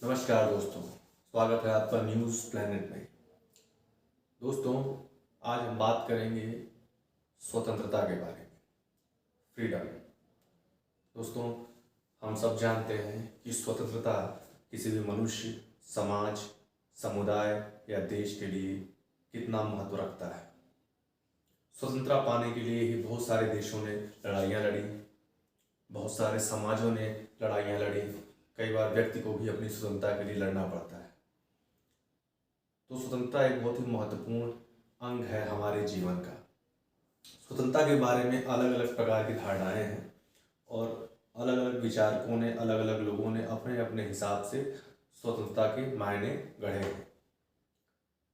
नमस्कार दोस्तों, स्वागत है आपका न्यूज़ प्लैनेट में। दोस्तों, आज हम बात करेंगे स्वतंत्रता के बारे में, फ्रीडम। दोस्तों, हम सब जानते हैं कि स्वतंत्रता किसी भी मनुष्य, समाज, समुदाय या देश के लिए कितना महत्व रखता है। स्वतंत्रता पाने के लिए ही बहुत सारे देशों ने लड़ाइयाँ लड़ी, बहुत सारे समाजों ने लड़ाइयाँ लड़ी, कई बार व्यक्ति को भी अपनी स्वतंत्रता के लिए लड़ना पड़ता है। तो स्वतंत्रता एक बहुत ही महत्वपूर्ण अंग है हमारे जीवन का। स्वतंत्रता के बारे में अलग अलग प्रकार की धारणाएं हैं और अलग अलग विचारकों ने, अलग अलग लोगों ने अपने अपने हिसाब से स्वतंत्रता के मायने गढ़े हैं।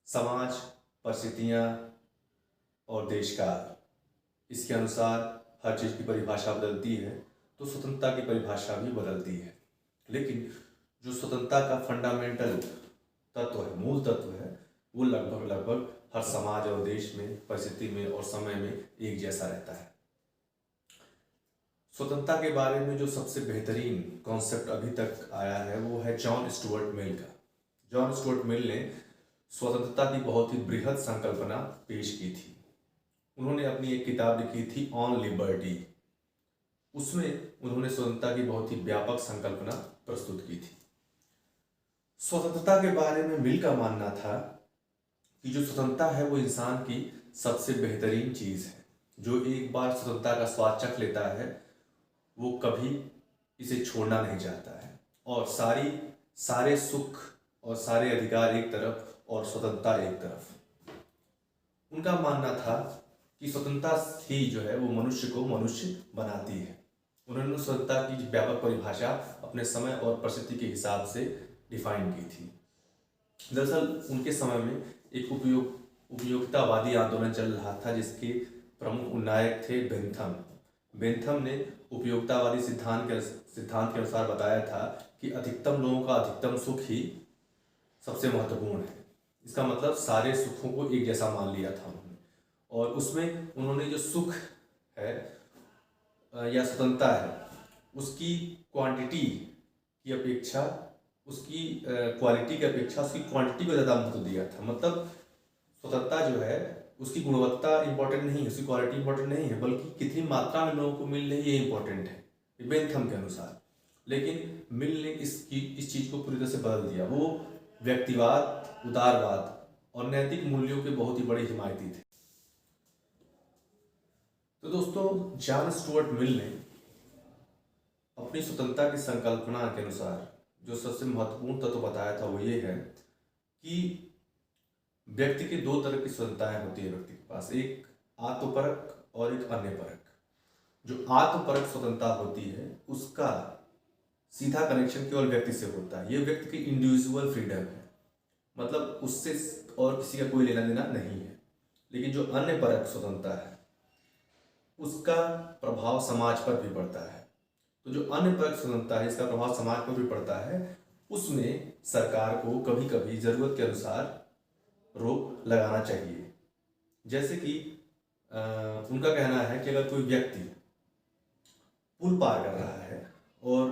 समाज, परिस्थितियाँ और देश काल, इसके अनुसार हर चीज़ की परिभाषा बदलती है, तो स्वतंत्रता की परिभाषा भी बदलती है। लेकिन जो स्वतंत्रता का फंडामेंटल तत्व है, मूल तत्व है, वो लगभग हर समाज और देश में, परिस्थिति में और समय में एक जैसा रहता है। स्वतंत्रता के बारे में जो सबसे बेहतरीन कॉन्सेप्ट अभी तक आया है वो है जॉन स्टुअर्ट मिल का। जॉन स्टुअर्ट मिल ने स्वतंत्रता की बहुत ही बृहद संकल्पना पेश की थी। उन्होंने अपनी एक किताब लिखी थी ऑन लिबर्टी। उसमें उन्होंने स्वतंत्रता की बहुत ही व्यापक संकल्पना प्रस्तुत की थी। स्वतंत्रता के बारे में मिल का मानना था कि जो स्वतंत्रता है वो इंसान की सबसे बेहतरीन चीज़ है। जो एक बार स्वतंत्रता का स्वाद चख लेता है वो कभी इसे छोड़ना नहीं चाहता है, और सारे सुख और सारे अधिकार एक तरफ और स्वतंत्रता एक तरफ। उनका मानना था कि स्वतंत्रता ही जो है वो मनुष्य को मनुष्य बनाती है। उन्होंने स्वतंत्रता की व्यापक परिभाषा अपने समय और परिस्थिति के हिसाब से डिफाइन की थी। दरअसल उनके समय में एक उपयोगितावादी आंदोलन चल रहा था, जिसके प्रमुख नायक थे बेंथम। बेंथम ने उपयोगितावादी सिद्धांत के अनुसार बताया था कि अधिकतम लोगों का अधिकतम सुख ही सबसे महत्वपूर्ण है। इसका मतलब सारे सुखों को एक जैसा मान लिया था उन्होंने, और उसमें उन्होंने जो सुख है या स्वतंत्रता है उसकी क्वांटिटी की अपेक्षा, उसकी क्वालिटी की अपेक्षा उसकी क्वांटिटी को ज़्यादा महत्व दिया था। मतलब स्वतंत्रता जो है उसकी गुणवत्ता इंपॉर्टेंट नहीं है, उसकी क्वालिटी इंपॉर्टेंट नहीं है, बल्कि कितनी मात्रा में लोगों को मिल रही है ये इंपॉर्टेंट है, बेंथम के अनुसार। लेकिन मिल ने इस चीज़ को पूरी तरह से बदल दिया। वो व्यक्तिवाद, उदारवाद और नैतिक मूल्यों के बहुत ही बड़े हिमायती थे। तो दोस्तों, जॉन स्टुअर्ट मिल ने अपनी स्वतंत्रता की संकल्पना के अनुसार जो सबसे महत्वपूर्ण तत्व बताया था वो ये है कि व्यक्ति की दो तरह की स्वतंत्रताएं होती है व्यक्ति के पास, एक आत्मपरक और एक अन्यपरक। जो आत्मपरक स्वतंत्रता होती है उसका सीधा कनेक्शन केवल व्यक्ति से होता है। ये व्यक्ति की इंडिविजुअल फ्रीडम है, मतलब उससे और किसी का कोई लेना देना नहीं है। लेकिन जो अन्यपरक स्वतंत्रता है उसका प्रभाव समाज पर भी पड़ता है। तो जो अन्यपरक स्वतंत्रता है इसका प्रभाव समाज पर भी पड़ता है, उसमें सरकार को कभी कभी ज़रूरत के अनुसार रोक लगाना चाहिए। जैसे कि उनका कहना है कि अगर कोई व्यक्ति पुल पार कर रहा है और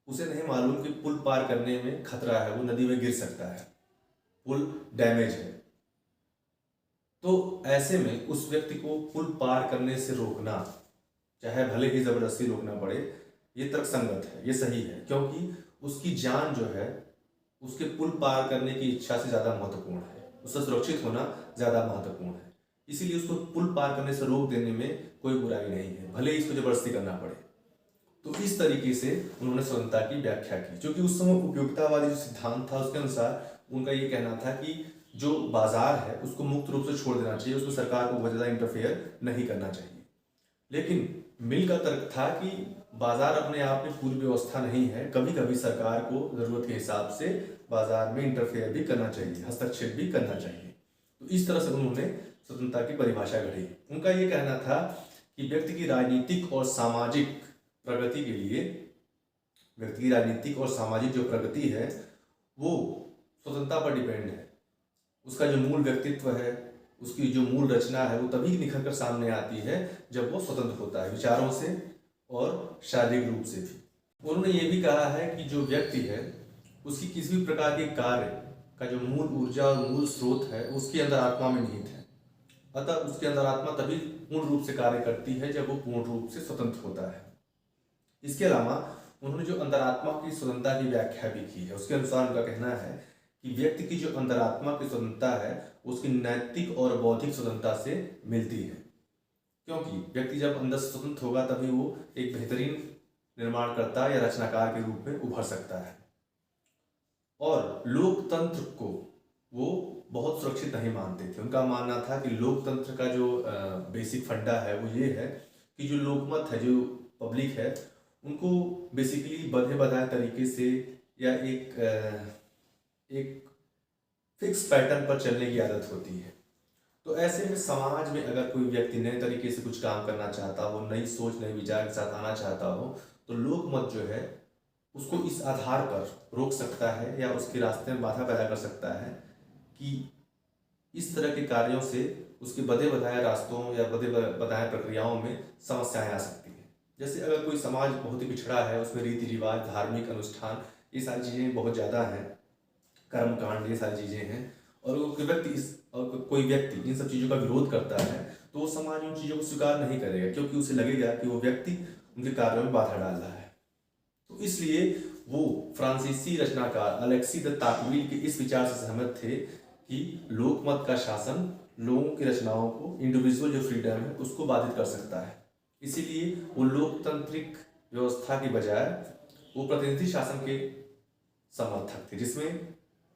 उसे नहीं मालूम कि पुल पार करने में खतरा है, वो नदी में गिर सकता है, पुल डैमेज है, तो ऐसे में उस व्यक्ति को पुल पार करने से रोकना, चाहे भले ही ज़बरदस्ती रोकना पड़े, ये तर्कसंगत है, ये सही है, क्योंकि उसकी जान जो है उसके पुल पार करने की इच्छा से ज़्यादा महत्वपूर्ण है, उससे सुरक्षित होना ज़्यादा महत्वपूर्ण है। इसीलिए उसको पुल पार करने से रोक देने में कोई बुराई नहीं है, भले ही इसको जबरदस्ती करना पड़े। तो इस तरीके से उन्होंने स्वतंत्रता की व्याख्या की। क्योंकि उस समय उपयोगितावादी जो सिद्धांत था उसके अनुसार उनका ये कहना था कि जो बाजार है उसको मुक्त रूप से छोड़ देना चाहिए, उसको सरकार को ज़्यादा इंटरफेयर नहीं करना चाहिए। लेकिन मिल का तर्क था कि बाजार अपने आप में पूरी व्यवस्था नहीं है, कभी कभी सरकार को ज़रूरत के हिसाब से बाजार में इंटरफेयर भी करना चाहिए, हस्तक्षेप भी करना चाहिए। तो इस तरह से उन्होंने स्वतंत्रता की परिभाषा गढ़ी। उनका ये कहना था कि व्यक्ति की राजनीतिक और सामाजिक प्रगति के लिए, व्यक्ति की राजनीतिक और सामाजिक जो प्रगति है वो स्वतंत्रता पर डिपेंड है। उसका जो मूल व्यक्तित्व है, उसकी जो मूल रचना है वो तभी निखर कर सामने आती है जब वो स्वतंत्र होता है, विचारों से और शारीरिक रूप से भी। उन्होंने ये भी कहा है कि जो व्यक्ति है उसकी किसी भी प्रकार के कार्य का जो मूल ऊर्जा और मूल स्रोत है उसके अंदर आत्मा में निहित है। अतः उसके अंदर आत्मा तभी पूर्ण रूप से कार्य करती है जब वो पूर्ण रूप से स्वतंत्र होता है। इसके अलावा उन्होंने जो अंतरात्मा की स्वतंत्रता की व्याख्या भी की है, उसके अनुसार उनका कहना है कि व्यक्ति की जो अंतरात्मा की स्वतंत्रता है उसकी नैतिक और बौद्धिक स्वतंत्रता से मिलती है, क्योंकि व्यक्ति जब अंदर से स्वतंत्र होगा तभी वो एक बेहतरीन निर्माणकर्ता या रचनाकार के रूप में उभर सकता है। और लोकतंत्र को वो बहुत सुरक्षित नहीं मानते थे। उनका मानना था कि लोकतंत्र का जो बेसिक फंडा है वो ये है कि जो लोकमत है, जो पब्लिक है, उनको बेसिकली बंधे बधाए तरीके से या एक फिक्स पैटर्न पर चलने की आदत होती है। तो ऐसे में समाज में अगर कोई व्यक्ति नए तरीके से कुछ काम करना चाहता हो, नई सोच नए विचार के साथ आना चाहता हो, तो लोकमत जो है उसको इस आधार पर रोक सकता है या उसके रास्ते में बाधा पैदा कर सकता है कि इस तरह के कार्यों से उसके बधे बधाए रास्तों या बधे बधाए प्रक्रियाओं में समस्याएं आ सकती हैं। जैसे अगर कोई समाज बहुत ही पिछड़ा है, उसमें रीति रिवाज, धार्मिक अनुष्ठान, ये सारी चीज़ें बहुत ज़्यादा हैं, कर्मकांड, ये सारी चीज़ें हैं, और कोई व्यक्ति इन सब चीज़ों का विरोध करता है तो वो समाज उन चीज़ों को स्वीकार नहीं करेगा, क्योंकि उसे लगेगा कि वो व्यक्ति उनके कार्यों में बाधा डाल रहा है। तो इसलिए वो फ्रांसीसी रचनाकार अलेक्सी द ताकविल के इस विचार से सहमत थे कि लोकमत का शासन लोगों की रचनाओं को, इंडिविजुअल जो फ्रीडम है, उसको बाधित कर सकता है। इसीलिए वो लोकतांत्रिक व्यवस्था की बजाय वो प्रतिनिधि शासन के समर्थक थे, जिसमें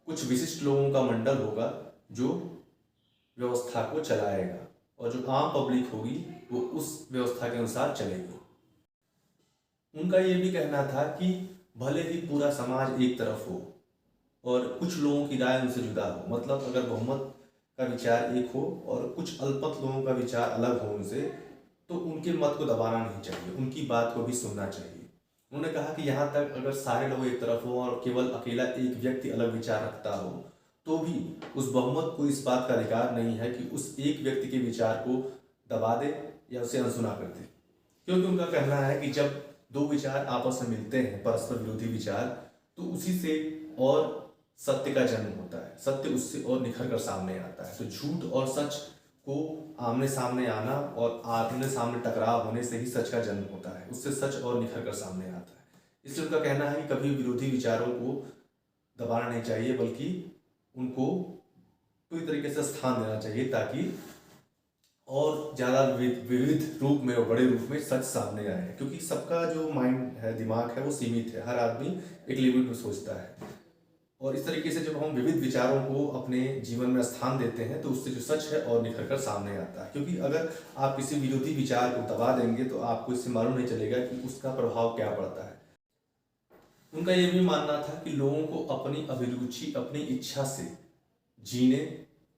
कुछ विशिष्ट लोगों का मंडल होगा जो व्यवस्था को चलाएगा और जो आम पब्लिक होगी वो उस व्यवस्था के अनुसार चलेगी। उनका ये भी कहना था कि भले ही पूरा समाज एक तरफ हो और कुछ लोगों की राय उनसे जुदा हो, मतलब अगर बहुमत का विचार एक हो और कुछ अल्पमत लोगों का विचार अलग हो उनसे, तो उनके मत को दबाना नहीं चाहिए, उनकी बात को भी सुनना चाहिए। उन्होंने कहा कि यहाँ तक अगर सारे लोग एक तरफ हो और केवल अकेला एक व्यक्ति अलग विचार रखता हो, तो भी उस बहुमत को इस बात का अधिकार नहीं है कि उस एक व्यक्ति के विचार को दबा दे या उसे अनसुना कर दे। क्योंकि उनका कहना है कि जब दो विचार आपस में मिलते हैं, परस्पर विरोधी विचार, तो उसी से और सत्य का जन्म होता है, सत्य उससे और निखर कर सामने आता है। तो झूठ और सच को आमने सामने आना और आमने सामने टकराव होने से ही सच का जन्म होता है, उससे सच और निखर कर सामने आता है। इसलिए उनका कहना है कि कभी विरोधी विचारों को दबाना नहीं चाहिए, बल्कि उनको पूरी तरीके से स्थान देना चाहिए, ताकि और ज़्यादा विविध रूप में और बड़े रूप में सच सामने आए। क्योंकि सबका जो माइंड है, दिमाग है, वो सीमित है, हर आदमी एक लिमिट में सोचता है। और इस तरीके से जब हम विविध विचारों को अपने जीवन में स्थान देते हैं तो उससे जो सच है और निखर कर सामने आता है। क्योंकि अगर आप किसी विरोधी विचार को दबा देंगे तो आपको इससे मालूम नहीं चलेगा कि उसका प्रभाव क्या पड़ता है। उनका ये भी मानना था कि लोगों को अपनी अभिरुचि, अपनी इच्छा से जीने,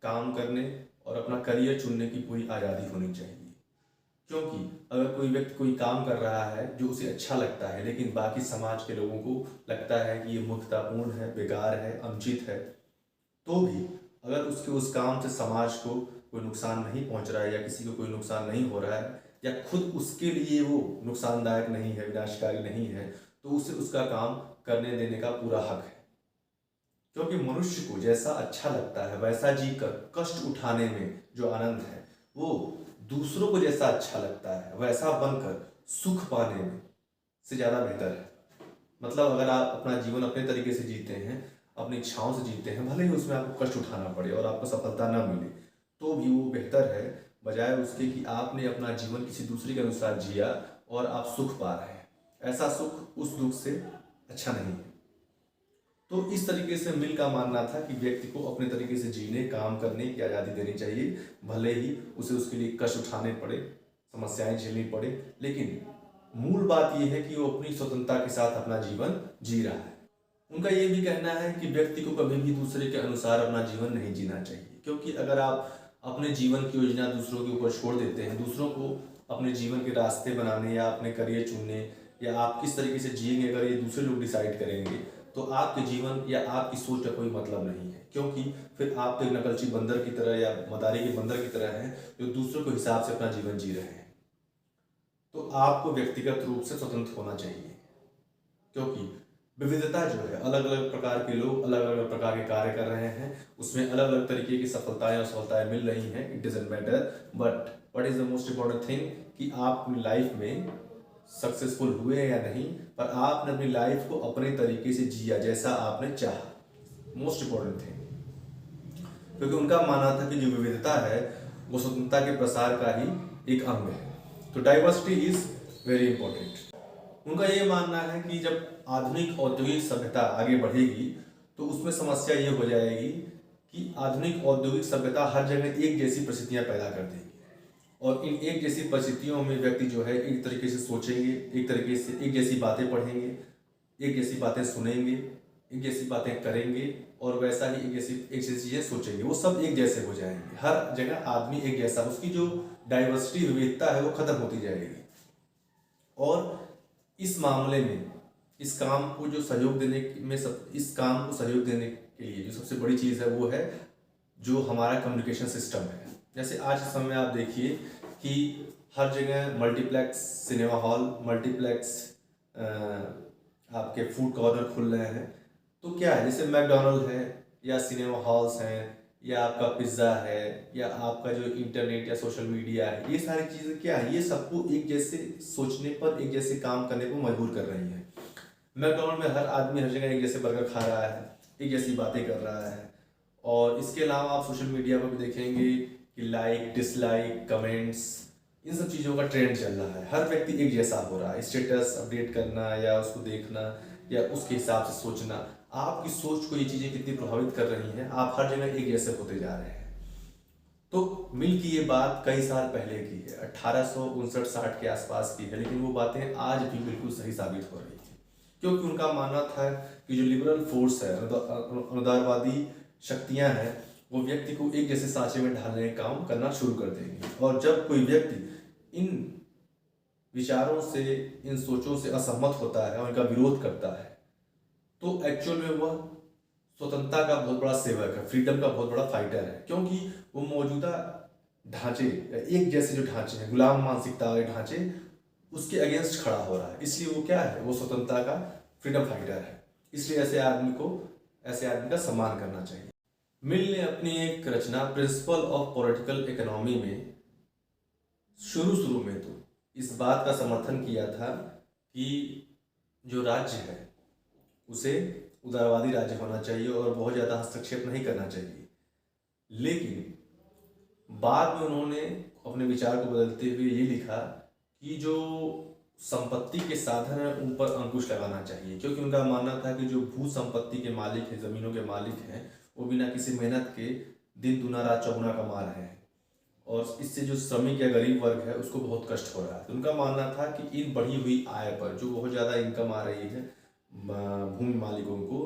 काम करने और अपना करियर चुनने की पूरी आज़ादी होनी चाहिए। क्योंकि अगर कोई व्यक्ति कोई काम कर रहा है जो उसे अच्छा लगता है, लेकिन बाकी समाज के लोगों को लगता है कि ये मूर्खतापूर्ण है, बेकार है, अनुचित है, तो भी अगर उसके उस काम से समाज को कोई नुकसान नहीं पहुंच रहा है या किसी को कोई नुकसान नहीं हो रहा है या खुद उसके लिए वो नुकसानदायक नहीं है, विनाशकारी नहीं है, तो उसे उसका काम करने देने का पूरा हक है। क्योंकि मनुष्य को जैसा अच्छा लगता है वैसा जीकर कष्ट उठाने में जो आनंद है, वो दूसरों को जैसा अच्छा लगता है वैसा बनकर सुख पाने में से ज़्यादा बेहतर है। मतलब अगर आप अपना जीवन अपने तरीके से जीते हैं, अपनी इच्छाओं से जीते हैं, भले ही उसमें आपको कष्ट उठाना पड़े और आपको सफलता ना मिले, तो भी वो बेहतर है बजाय उसके कि आपने अपना जीवन किसी दूसरे के अनुसार जिया और आप सुख पा रहे हैं। ऐसा सुख उस दुख से अच्छा नहीं है। तो इस तरीके से मिल का मानना था कि व्यक्ति को अपने तरीके से जीने, काम करने की आज़ादी देनी चाहिए, भले ही उसे उसके लिए कष्ट उठाने पड़े, समस्याएं झेलनी पड़े, लेकिन मूल बात यह है कि वो अपनी स्वतंत्रता के साथ अपना जीवन जी रहा है। उनका ये भी कहना है कि व्यक्ति को कभी भी दूसरे के अनुसार अपना जीवन नहीं जीना चाहिए, क्योंकि अगर आप अपने जीवन की योजना दूसरों के ऊपर छोड़ देते हैं, दूसरों को अपने जीवन के रास्ते बनाने या अपने करियर चुनने या आप किस तरीके से जिएंगे अगर ये दूसरे लोग डिसाइड करेंगे, तो आपके जीवन या आपकी सोच का कोई मतलब नहीं है। क्योंकि फिर आप तो एक नकलची बंदर की तरह या मदारी के बंदर की तरह हैं जो दूसरों के हिसाब से अपना जीवन जी रहे हैं। तो आपको व्यक्तिगत रूप से स्वतंत्र होना चाहिए, क्योंकि विविधता जो है, अलग अलग प्रकार के लोग अलग अलग प्रकार के कार्य कर रहे हैं, उसमें अलग अलग तरीके की सफलताएं और असफलताएं मिल रही हैं, it doesn't matter, but what is the most important thing कि आप अपनी लाइफ में सक्सेसफुल हुए या नहीं, पर आपने अपनी लाइफ को अपने तरीके से जिया जैसा आपने चाहा, मोस्ट इम्पोर्टेंट थिंग। क्योंकि उनका मानना था कि जो विविधता है वो स्वतंत्रता के प्रसार का ही एक अंग है, तो डाइवर्सिटी इज वेरी इंपॉर्टेंट। उनका ये मानना है कि जब आधुनिक औद्योगिक सभ्यता आगे बढ़ेगी तो उसमें समस्या ये हो जाएगी कि आधुनिक औद्योगिक सभ्यता हर जगह एक जैसी परिस्थितियां पैदा कर देगी, और इन एक जैसी परिस्थितियों में व्यक्ति जो है एक तरीके से सोचेंगे, एक तरीके से एक जैसी बातें पढ़ेंगे, एक जैसी बातें सुनेंगे, एक जैसी बातें करेंगे, और वैसा ही एक जैसी चीज़ें सोचेंगे, वो सब एक जैसे हो जाएंगे, हर जगह आदमी एक जैसा, उसकी जो डाइवर्सिटी विविधता है वो खत्म होती जाएगी। और इस मामले में इस काम को जो सहयोग देने में इस काम को सहयोग देने के लिए जो सबसे बड़ी चीज़ है वो है जो हमारा कम्युनिकेशन सिस्टम है। जैसे आज के समय में आप देखिए कि हर जगह मल्टीप्लेक्स सिनेमा हॉल, मल्टीप्लेक्स आपके फूड कॉर्नर खुल रहे हैं, तो क्या है, जैसे मैकडोनल्ड है या सिनेमा हॉल्स हैं या आपका पिज्ज़ा है या आपका जो इंटरनेट या सोशल मीडिया है, ये सारी चीज़ें क्या है, ये सबको एक जैसे सोचने पर, एक जैसे काम करने को मजबूर कर रही हैं। मैकडोनल्ड में हर आदमी हर जगह एक जैसे बर्गर खा रहा है, एक जैसी बातें कर रहा है, और इसके अलावा आप सोशल मीडिया पर भी देखेंगे कि लाइक, डिसलाइक, कमेंट्स, इन सब चीज़ों का ट्रेंड चल रहा है, हर व्यक्ति एक जैसा हो रहा है, स्टेटस अपडेट करना या उसको देखना या उसके हिसाब से सोचना, आपकी सोच को ये चीज़ें कितनी प्रभावित कर रही हैं, आप हर जगह एक जैसे होते जा रहे हैं। तो मिल की ये बात कई साल पहले की है, 1859-60 के आसपास की है, लेकिन वो बातें आज भी बिल्कुल सही साबित हो रही है, क्योंकि उनका मानना था कि जो लिबरल फोर्स है, अनुदारवादी शक्तियां हैं, वो व्यक्ति को एक जैसे सांचे में ढालने का काम करना शुरू कर देंगे, और जब कोई व्यक्ति इन विचारों से, इन सोचों से असहमत होता है और इनका विरोध करता है, तो एक्चुअल में वह स्वतंत्रता का बहुत बड़ा सेवक है, फ्रीडम का बहुत बड़ा फाइटर है, क्योंकि वो मौजूदा ढांचे, एक जैसे जो ढांचे हैं, गुलाम मानसिकता के ढांचे, उसके अगेंस्ट खड़ा हो रहा है, इसलिए वो क्या है, वो स्वतंत्रता का फ्रीडम फाइटर है। इसलिए ऐसे आदमी का सम्मान करना चाहिए। मिल ने अपनी एक रचना प्रिंसिपल ऑफ पॉलिटिकल इकोनॉमी में शुरू में तो इस बात का समर्थन किया था कि जो राज्य है उसे उदारवादी राज्य होना चाहिए और बहुत ज़्यादा हस्तक्षेप नहीं करना चाहिए, लेकिन बाद में उन्होंने अपने विचार को बदलते हुए ये लिखा कि जो संपत्ति के साधन है उन पर अंकुश लगाना चाहिए, क्योंकि उनका मानना था कि जो भू संपत्ति के मालिक हैं, जमीनों के मालिक हैं, वो बिना किसी मेहनत के दिन दुना रात चौगुना कमा रहे हैं, और इससे जो श्रमिक या गरीब वर्ग है उसको बहुत कष्ट हो रहा है। तो उनका मानना था कि इन बढ़ी हुई आय पर, जो बहुत ज़्यादा इनकम आ रही है भूमि मालिकों को,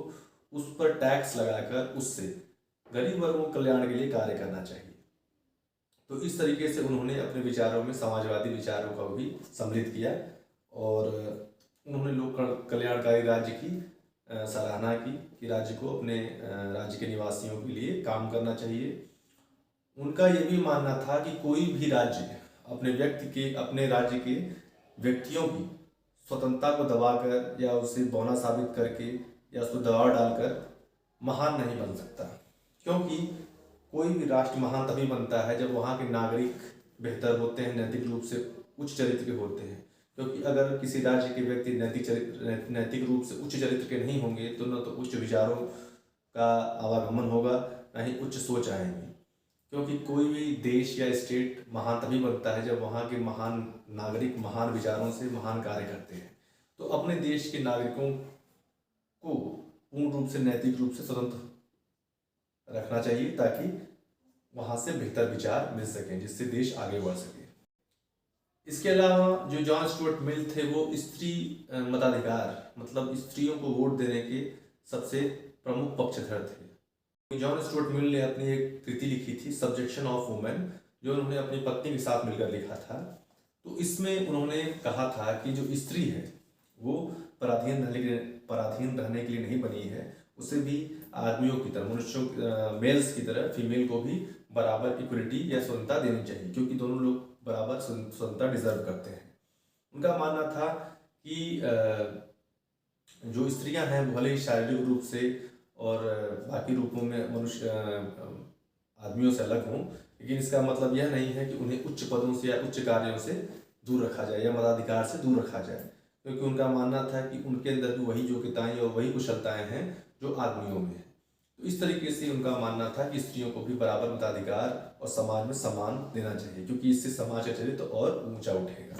उस पर टैक्स लगाकर उससे गरीब वर्गों के कल्याण के लिए कार्य करना चाहिए। तो इस तरीके से उन्होंने अपने विचारों में समाजवादी विचारों का भी सम्मिलित किया, और उन्होंने लोक कल्याणकारी राज्य की सराहना की कि राज्य को अपने राज्य के निवासियों के लिए काम करना चाहिए। उनका ये भी मानना था कि कोई भी राज्य अपने राज्य के व्यक्तियों की स्वतंत्रता को दबाकर या उसे बौना साबित करके या उसको दबाव डालकर महान नहीं बन सकता, क्योंकि कोई भी राष्ट्र महान तभी बनता है जब वहाँ के नागरिक बेहतर होते हैं, नैतिक रूप से उच्च चरित्र के होते हैं। क्योंकि अगर किसी राज्य के व्यक्ति नैतिक रूप से उच्च चरित्र के नहीं होंगे तो न तो उच्च विचारों का आवागमन होगा, न ही उच्च सोच आएंगी। क्योंकि कोई भी देश या स्टेट महान तभी बनता है जब वहाँ के महान नागरिक महान विचारों से महान कार्य करते हैं। तो अपने देश के नागरिकों को पूर्ण रूप से नैतिक रूप से स्वतंत्र रखना चाहिए, ताकि वहाँ से बेहतर विचार मिल सकें, जिससे देश आगे बढ़ सके। इसके अलावा जो जॉन स्टुअर्ट मिल थे वो स्त्री मताधिकार, मतलब स्त्रियों को वोट देने के सबसे प्रमुख पक्षधर थे। जॉन स्टुअर्ट मिल ने अपनी एक कृति लिखी थी, सब्जेक्शन ऑफ वुमेन, जो उन्होंने अपनी पत्नी के साथ मिलकर लिखा था। तो इसमें उन्होंने कहा था कि जो स्त्री है वो पराधीन रहने के लिए नहीं बनी है, उसे भी आदमियों की तरह, मनुष्यों मेल्स की तरह फीमेल को भी बराबर इक्वलिटी या स्वतंत्रता देनी चाहिए, क्योंकि दोनों लोग बराबर स्वतंत्रता डिजर्व करते हैं। उनका मानना था कि जो स्त्रियां हैं भले ही शारीरिक रूप से और बाकी रूपों में मनुष्य आदमियों से अलग हों, लेकिन इसका मतलब यह नहीं है कि उन्हें उच्च पदों से या उच्च कार्यों से दूर रखा जाए या मताधिकार से दूर रखा जाए, क्योंकि उनका मानना था कि उनके अंदर भी वही योग्यताएं और वही कुशलताएं हैं जो आदमियों में है। तो इस तरीके से उनका मानना था कि स्त्रियों को भी बराबर मताधिकार और समाज में सम्मान देना चाहिए, क्योंकि इससे समाज का चरित्र और ऊंचा उठेगा।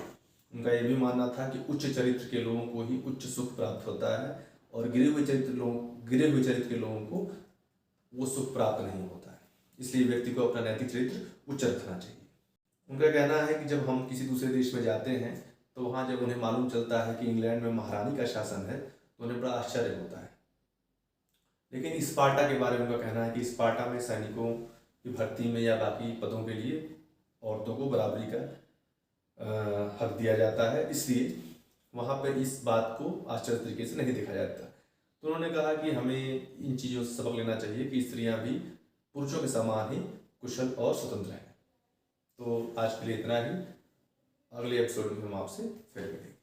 उनका यह भी मानना था कि उच्च चरित्र के लोगों को ही उच्च सुख प्राप्त होता है और गिरे हुए चरित्र के लोगों को वो सुख प्राप्त नहीं होता है। इसलिए व्यक्ति को अपना नैतिक चरित्र उच्च रखना चाहिए। उनका कहना है कि जब हम किसी दूसरे देश में जाते हैं तो वहाँ जब उन्हें मालूम चलता है कि इंग्लैंड में महारानी का शासन है तो उन्हें बड़ा आश्चर्य होता है। लेकिन स्पार्टा के बारे में उनका कहना है कि स्पार्टा में सैनिकों की भर्ती में या बाकी पदों के लिए औरतों को बराबरी का हक दिया जाता है, इसलिए वहाँ पर इस बात को आश्चर्य तरीके से नहीं देखा जाता। तो उन्होंने कहा कि हमें इन चीज़ों से सबक लेना चाहिए कि स्त्रियाँ भी पुरुषों के समान ही कुशल और स्वतंत्र हैं। तो आज के लिए इतना ही। अगले एपिसोड में हम आपसे फिर मिलेंगे।